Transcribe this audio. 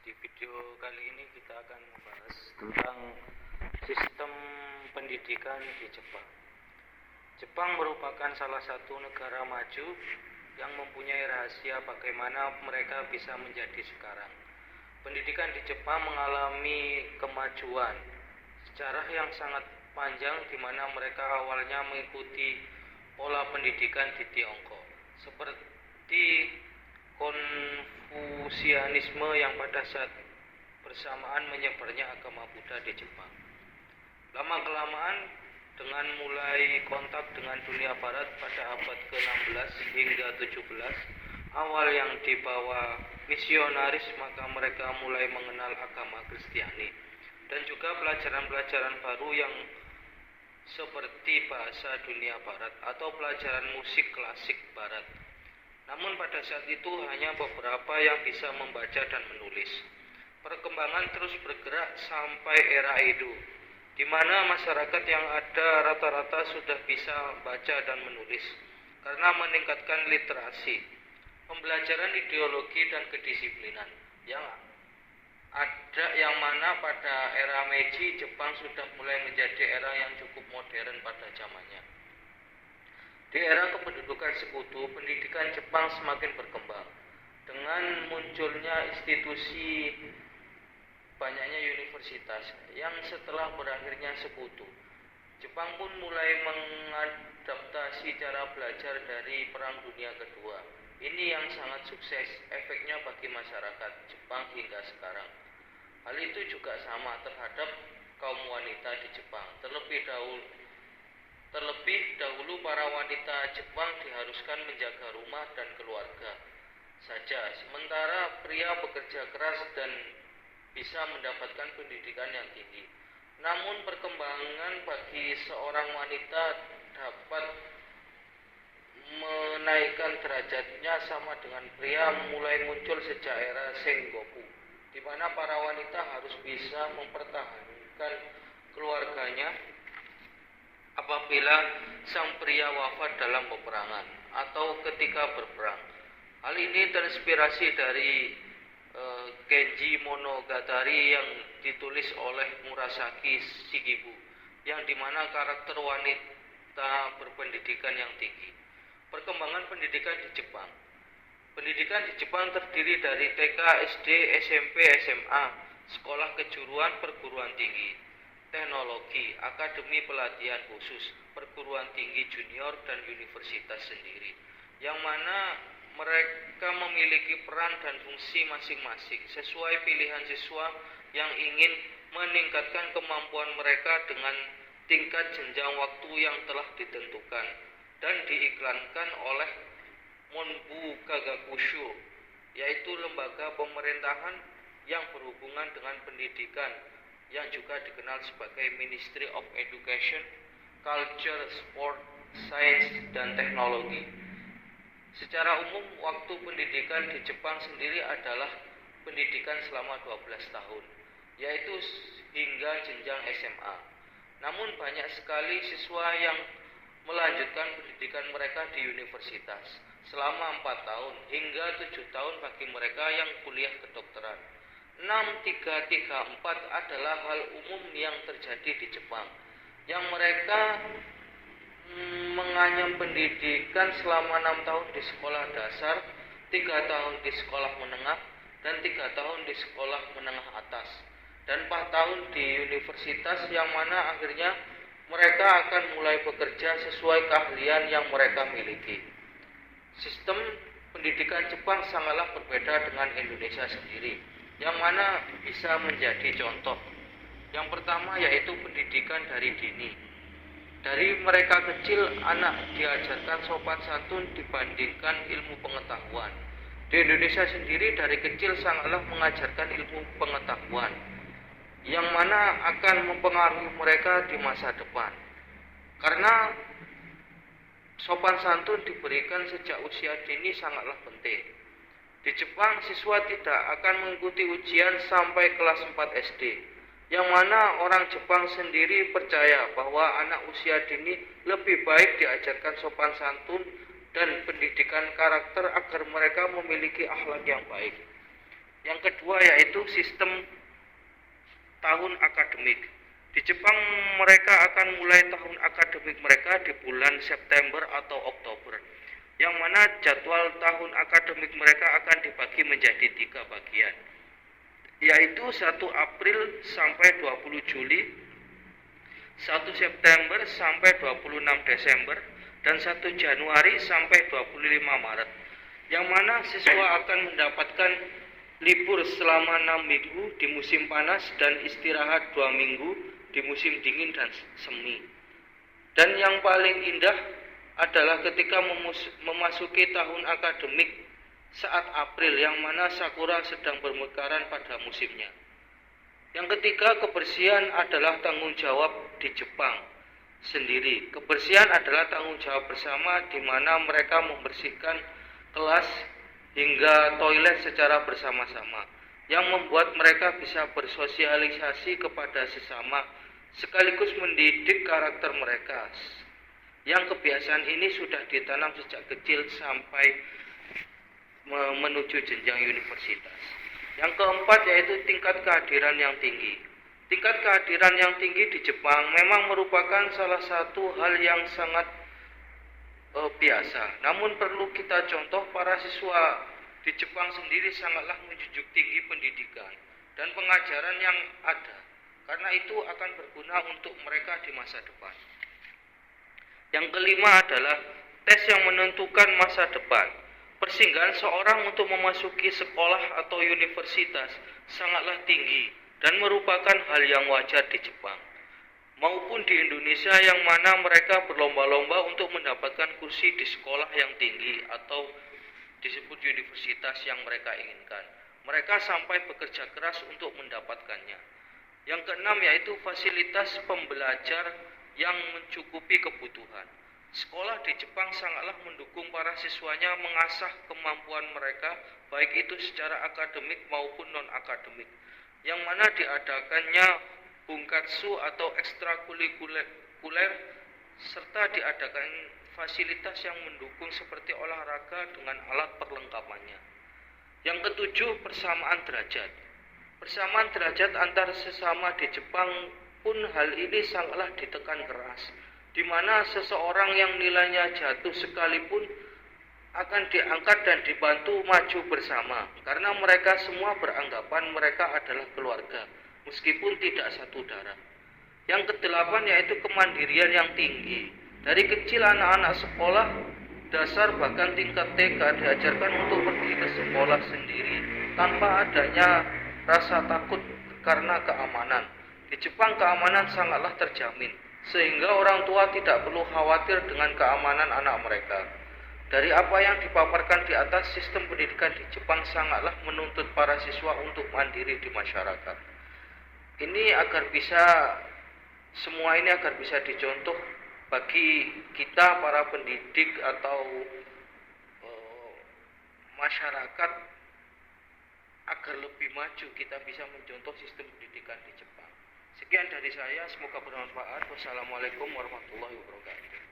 Di video kali ini kita akan membahas tentang sistem pendidikan di Jepang. Jepang merupakan salah satu negara maju yang mempunyai rahasia bagaimana mereka bisa menjadi sekarang. Pendidikan di Jepang mengalami kemajuan sejarah yang sangat panjang, di mana mereka awalnya mengikuti pola pendidikan di Tiongkok seperti Konfusianisme yang pada saat bersamaan menyebarnya agama Buddha di Jepang. Lama-kelamaan dengan mulai kontak dengan dunia barat pada abad ke-16 hingga 17, awal yang dibawa misionaris, maka mereka mulai mengenal agama Kristiani dan juga pelajaran-pelajaran baru yang seperti bahasa dunia barat atau pelajaran musik klasik barat. Namun pada saat itu hanya beberapa yang bisa membaca dan menulis. Perkembangan terus bergerak sampai era Edo, di mana masyarakat yang ada rata-rata sudah bisa baca dan menulis karena meningkatkan literasi, pembelajaran ideologi dan kedisiplinan yang ada, yang mana pada era Meiji Jepang sudah mulai menjadi era yang cukup modern pada zamannya. Di era kependudukan sekutu, pendidikan Jepang semakin berkembang dengan munculnya institusi, banyaknya universitas yang setelah berakhirnya sekutu. Jepang pun mulai mengadaptasi cara belajar dari Perang Dunia Kedua. Ini yang sangat sukses efeknya bagi masyarakat Jepang hingga sekarang. Hal itu juga sama terhadap kaum wanita di Jepang. Terlebih dahulu para wanita Jepang diharuskan menjaga rumah dan keluarga saja, sementara pria bekerja keras dan bisa mendapatkan pendidikan yang tinggi. Namun perkembangan bagi seorang wanita dapat menaikkan derajatnya sama dengan pria mulai muncul sejak era Sengoku, di mana para wanita harus bisa mempertahankan keluarganya apabila sang pria wafat dalam peperangan atau ketika berperang. Hal ini terinspirasi dari Genji Monogatari yang ditulis oleh Murasaki Shikibu, yang dimana karakter wanita berpendidikan yang tinggi. Perkembangan pendidikan di Jepang. Pendidikan di Jepang terdiri dari TK, SD, SMP, SMA, sekolah kejuruan, perguruan tinggi, teknologi, akademi pelatihan khusus, perguruan tinggi junior, dan universitas sendiri, yang mana mereka memiliki peran dan fungsi masing-masing sesuai pilihan siswa yang ingin meningkatkan kemampuan mereka dengan tingkat jenjang waktu yang telah ditentukan dan diiklankan oleh Monbu Kagakusho, yaitu lembaga pemerintahan yang berhubungan dengan pendidikan yang juga dikenal sebagai Ministry of Education, Culture, Sport, Science, dan Teknologi. Secara umum, waktu pendidikan di Jepang sendiri adalah pendidikan selama 12 tahun, yaitu hingga jenjang SMA. Namun banyak sekali siswa yang melanjutkan pendidikan mereka di universitas selama 4 tahun hingga 7 tahun bagi mereka yang kuliah kedokteran. 6334 adalah hal umum yang terjadi di Jepang, yang mereka menganyam pendidikan selama 6 tahun di sekolah dasar, 3 tahun di sekolah menengah, dan 3 tahun di sekolah menengah atas, dan 4 tahun di universitas, yang mana akhirnya mereka akan mulai bekerja sesuai keahlian yang mereka miliki. Sistem pendidikan Jepang sangatlah berbeda dengan Indonesia sendiri, yang mana bisa menjadi contoh. Yang pertama yaitu pendidikan dari dini. Dari mereka kecil, anak diajarkan sopan santun dibandingkan ilmu pengetahuan. Di Indonesia sendiri dari kecil sangatlah mengajarkan ilmu pengetahuan, yang mana akan mempengaruhi mereka di masa depan. Karena sopan santun diberikan sejak usia dini sangatlah penting. Di Jepang, siswa tidak akan mengikuti ujian sampai kelas 4 SD, yang mana orang Jepang sendiri percaya bahwa anak usia dini lebih baik diajarkan sopan santun dan pendidikan karakter agar mereka memiliki akhlak yang baik. Yang kedua yaitu sistem tahun akademik. Di Jepang mereka akan mulai tahun akademik mereka di bulan September atau Oktober, yang mana jadwal tahun akademik mereka akan dibagi menjadi 3 bagian, yaitu 1 April sampai 20 Juli, 1 September sampai 26 Desember, dan 1 Januari sampai 25 Maret, yang mana siswa akan mendapatkan libur selama 6 minggu di musim panas dan istirahat 2 minggu di musim dingin dan semi. Dan yang paling indah adalah ketika memasuki tahun akademik saat April, yang mana sakura sedang bermekaran pada musimnya. Yang ketiga, kebersihan adalah tanggung jawab di Jepang sendiri. Kebersihan adalah tanggung jawab bersama, di mana mereka membersihkan kelas hingga toilet secara bersama-sama, yang membuat mereka bisa bersosialisasi kepada sesama sekaligus mendidik karakter mereka, yang kebiasaan ini sudah ditanam sejak kecil sampai menuju jenjang universitas. Yang keempat yaitu tingkat kehadiran yang tinggi. Tingkat kehadiran yang tinggi di Jepang memang merupakan salah satu hal yang sangat biasa. Namun perlu kita contoh, para siswa di Jepang sendiri sangatlah menjunjung tinggi pendidikan dan pengajaran yang ada, karena itu akan berguna untuk mereka di masa depan. Yang kelima adalah tes yang menentukan masa depan. Persinggahan seorang untuk memasuki sekolah atau universitas sangatlah tinggi dan merupakan hal yang wajar di Jepang maupun di Indonesia, yang mana mereka berlomba-lomba untuk mendapatkan kursi di sekolah yang tinggi atau disebut universitas yang mereka inginkan. Mereka sampai bekerja keras untuk mendapatkannya. Yang keenam yaitu fasilitas pembelajar yang mencukupi kebutuhan. Sekolah di Jepang sangatlah mendukung para siswanya mengasah kemampuan mereka, baik itu secara akademik maupun non-akademik, yang mana diadakannya bungkatsu atau ekstrakurikuler, serta diadakan fasilitas yang mendukung seperti olahraga dengan alat perlengkapannya. Yang ketujuh, persamaan derajat. Persamaan derajat antar sesama di Jepang pun hal ini sangatlah ditekan keras, di mana seseorang yang nilainya jatuh sekalipun akan diangkat dan dibantu maju bersama, karena mereka semua beranggapan mereka adalah keluarga, meskipun tidak satu darah. Yang kedelapan yaitu kemandirian yang tinggi. Dari kecil anak-anak sekolah dasar bahkan tingkat TK diajarkan untuk pergi ke sekolah sendiri tanpa adanya rasa takut karena keamanan. Di Jepang keamanan sangatlah terjamin, sehingga orang tua tidak perlu khawatir dengan keamanan anak mereka. Dari apa yang dipaparkan di atas, sistem pendidikan di Jepang sangatlah menuntut para siswa untuk mandiri di masyarakat. Semua ini agar bisa dicontoh bagi kita para pendidik atau masyarakat, agar lebih maju kita bisa mencontoh sistem pendidikan di Jepang. Sekian dari saya, semoga bermanfaat. Wassalamualaikum warahmatullahi wabarakatuh.